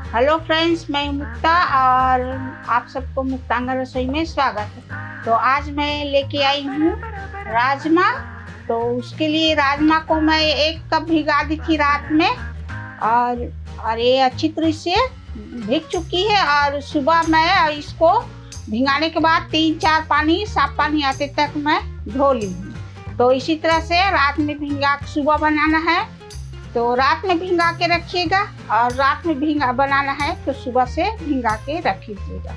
Hello friends, मैं मुक्ता और आप सबको मुक्तांगना रसोई में स्वागत है। तो आज मैं लेके आई हूँ राजमा। तो उसके लिए राजमा को मैं 1 कप भिगा दी थी रात में और ये अच्छी तरह से भीग चुकी है। और सुबह मैं इसको भिगाने के बाद 3-4 पानी साफ पानी आते तक मैं धो ली हूँ। तो इसी तरह से रात में भिगा के सुबह बनाना है। तो रात में भिंगा के रखिएगा और रात में भिंगा बनाना है तो सुबह से भिंगा के रखिएगा।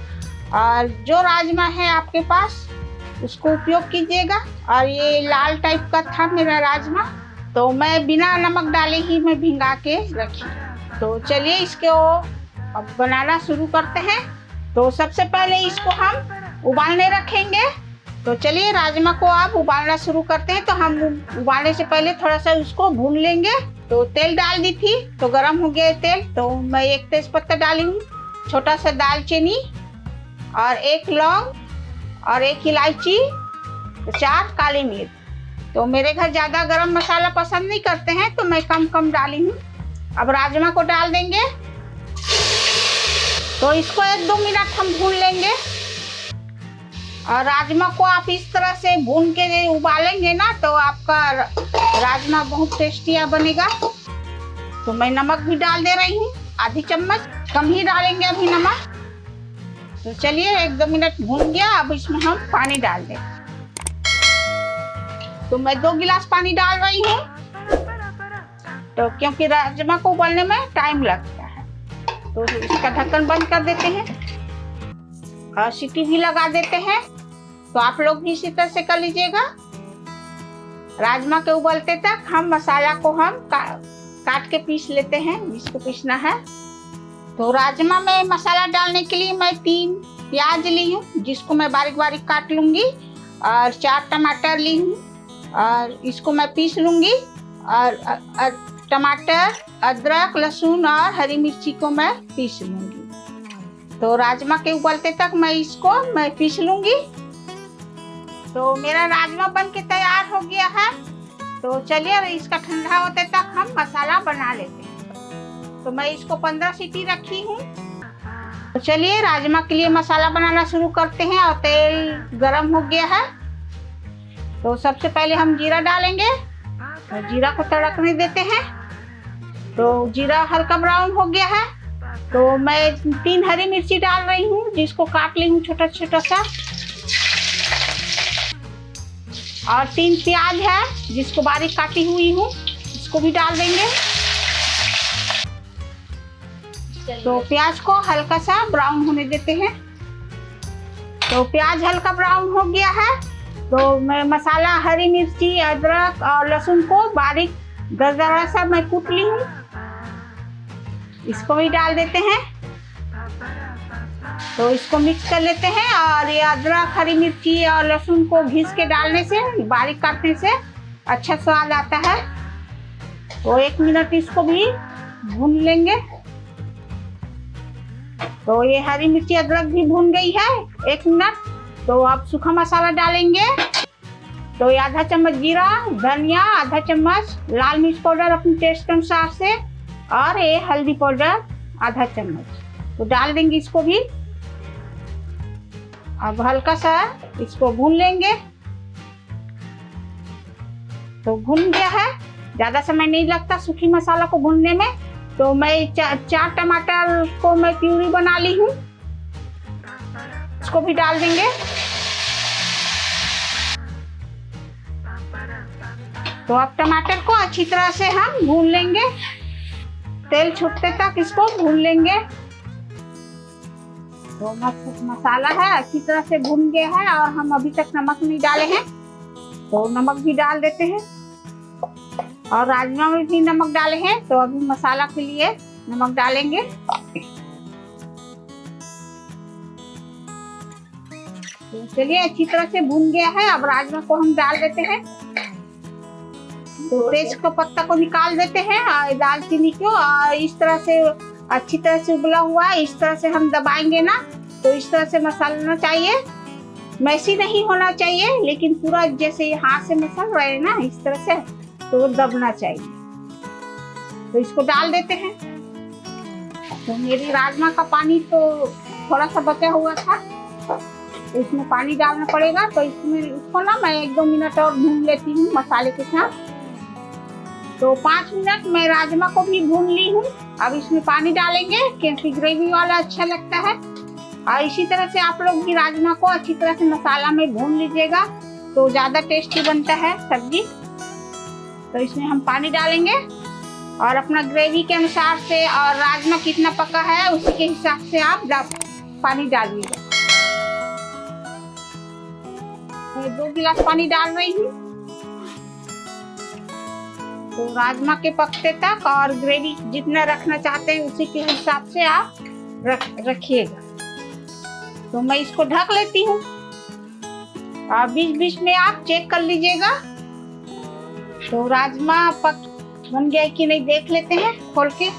और जो राजमा है आपके पास उसको उपयोग कीजिएगा। और ये लाल टाइप का था मेरा राजमा, तो मैं बिना नमक डाले ही मैं भिंगा के रखी। तो चलिए इसको अब बनाना शुरू करते हैं। तो सबसे पहले इसको हम उबालने रखेंगे। तो चलिए राजमा को आप उबालना शुरू करते हैं। तो हम उबालने से पहले थोड़ा सा उसको भून लेंगे। तो तेल डाल दी थी तो गरम हो गया तेल। तो मैं 1 तेजपत्ता डाली हूँ, छोटा सा दालचीनी और 1 लौंग और 1 इलायची, 4 काली मिर्च। तो मेरे घर ज़्यादा गरम मसाला पसंद नहीं करते हैं तो मैं कम डाली हूँ। अब राजमा को डाल देंगे। तो इसको 1-2 मिनट हम भून लेंगे। और राजमा को आप इस तरह से भून के उबालेंगे ना तो आपका राजमा बहुत टेस्टी बनेगा। तो मैं नमक भी डाल दे रही हूँ, आधी चम्मच, कम ही डालेंगे अभी नमक। तो चलिए 1-2 मिनट भून गया। अब इसमें हम पानी डाल दें। तो मैं 2 गिलास पानी डाल रही हूँ, तो क्योंकि राजमा को उबालने में टाइम लगता है। तो इसका ढक्कन बंद कर देते हैं और सीटी भी लगा देते हैं। तो आप लोग भी इसी तरह से कर लीजिएगा। राजमा के उबलते तक हम मसाला को हम काट के पीस लेते हैं, जिसको पीसना है। तो राजमा में मसाला डालने के लिए मैं 3 प्याज ली हूँ, जिसको मैं बारीक बारीक काट लूँगी। और 4 टमाटर ली हूँ और इसको मैं पीस लूँगी। और टमाटर, अदरक, लहसुन और हरी मिर्ची को मैं पीस लूँगी। तो राजमा के उबलते तक मैं पीस लूँगी। तो मेरा राजमा बन के तैयार हो गया है। तो चलिए इसका ठंडा होते तक हम मसाला बना लेते हैं। तो मैं इसको 15 सीटी रखी हूँ। तो चलिए राजमा के लिए मसाला बनाना शुरू करते हैं। और तेल गरम हो गया है। तो सबसे पहले हम जीरा डालेंगे और जीरा को तड़कने देते हैं। तो जीरा हल्का ब्राउन हो गया है। तो मैं 3 हरी मिर्ची डाल रही हूँ, जिसको काट ली हूँ छोटा छोटा सा। और 3 प्याज है, जिसको बारीक काटी हुई हूँ, इसको भी डाल देंगे। तो प्याज को हल्का सा ब्राउन होने देते हैं। तो प्याज हल्का ब्राउन हो गया है। तो मैं मसाला, हरी मिर्ची, अदरक और लहसुन को बारीक दरदरा सा मैं कूट ली हूँ, इसको भी डाल देते हैं। तो इसको मिक्स कर लेते हैं। और ये अदरक, हरी मिर्ची और लहसुन को घिस के डालने से, बारीक काटने से अच्छा स्वाद आता है। तो 1 मिनट इसको भी भून लेंगे। तो ये हरी मिर्ची, अदरक भी भून गई है 1 मिनट। तो अब सूखा मसाला डालेंगे। तो ये आधा चम्मच जीरा, धनिया, आधा चम्मच लाल मिर्च पाउडर अपने टेस्ट के अनुसार से, और ये हल्दी पाउडर आधा चम्मच। तो डाल देंगे इसको भी। अब हल्का सा इसको भून लेंगे। तो भून गया है, ज्यादा समय नहीं लगता सूखी मसाला को भूनने में। तो मैं 4 टमाटर को मैं प्यूरी बना ली हूँ, इसको भी डाल देंगे। तो अब टमाटर को अच्छी तरह से हम भून लेंगे, तेल छूटते तक इसको भून लेंगे। तो मसाला है अच्छी तरह से भून गया है और हम अभी तक नमक नहीं डाले हैं। तो नमक भी डाल देते हैं। और राजमा में भी नमक डाले हैं, तो अभी मसाला के लिए नमक डालेंगे। तो चलिए अच्छी तरह से भून गया है। अब राजमा को हम डाल देते हैं। तो तेज का पत्ता को निकाल देते हैं और दालचीनी को, और इस तरह से अच्छी तरह से उबला हुआ है, इस तरह से हम दबाएंगे ना तो इस तरह से मसलना चाहिए। मैसी नहीं होना चाहिए, लेकिन पूरा जैसे हाथ से मसल रहे हैं ना इस तरह से, तो दबना चाहिए। तो इसको डाल देते हैं। तो मेरी राजमा का पानी तो थोड़ा सा बचा हुआ था, तो इसमें पानी डालना पड़ेगा। तो इसमें इसको ना मैं 1-2 मिनट और भून लेती हूँ मसाले के साथ। तो 5 मिनट मैं राजमा को भी भून ली हूँ। अब इसमें पानी डालेंगे क्योंकि ग्रेवी वाला अच्छा लगता है। और इसी तरह से आप लोग भी राजमा को अच्छी तरह से मसाला में भून लीजिएगा, तो ज़्यादा टेस्टी बनता है सब्जी। तो इसमें हम पानी डालेंगे और अपना ग्रेवी के अनुसार से और राजमा कितना पका है उसी के हिसाब से आप पानी डालिएगा। मैं 2 गिलास पानी डाल रही हूँ। तो राजमा के पकते तक और ग्रेवी जितना रखना चाहते हैं उसी के हिसाब से आप रखिएगा। तो मैं इसको ढक लेती हूँ और बीच-बीच में आप चेक कर लीजिएगा। तो राजमा बन गया कि नहीं देख लेते हैं खोल के।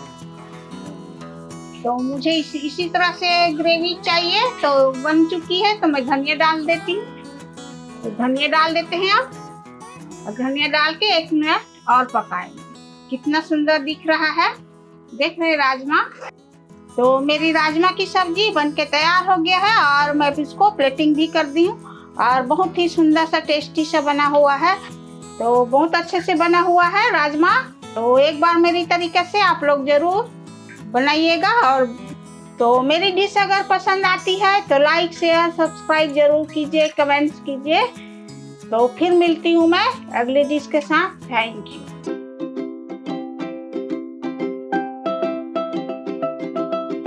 तो मुझे इसी तरह से ग्रेवी चाहिए। तो बन चुकी है तो मैं धनिया डाल देती हूँ। तो धनिया डाल देते हैं आप, और धनिया डाल के 1 मिनट और पकाएंगे। कितना सुंदर दिख रहा है, देख रहे राजमा। तो मेरी राजमा की सब्जी बनके तैयार हो गया है और मैं इसको प्लेटिंग भी कर दी हूँ और बहुत ही सुंदर सा टेस्टी सा बना हुआ है। तो बहुत अच्छे से बना हुआ है राजमा। तो एक बार मेरी तरीके से आप लोग जरूर बनाइएगा। और तो मेरी डिश अगर पसंद आती है तो लाइक शेयर सब्सक्राइब जरूर कीजिए, कमेंट्स कीजिए। तो फिर मिलती हूँ मैं अगली डिश के साथ। Thank you.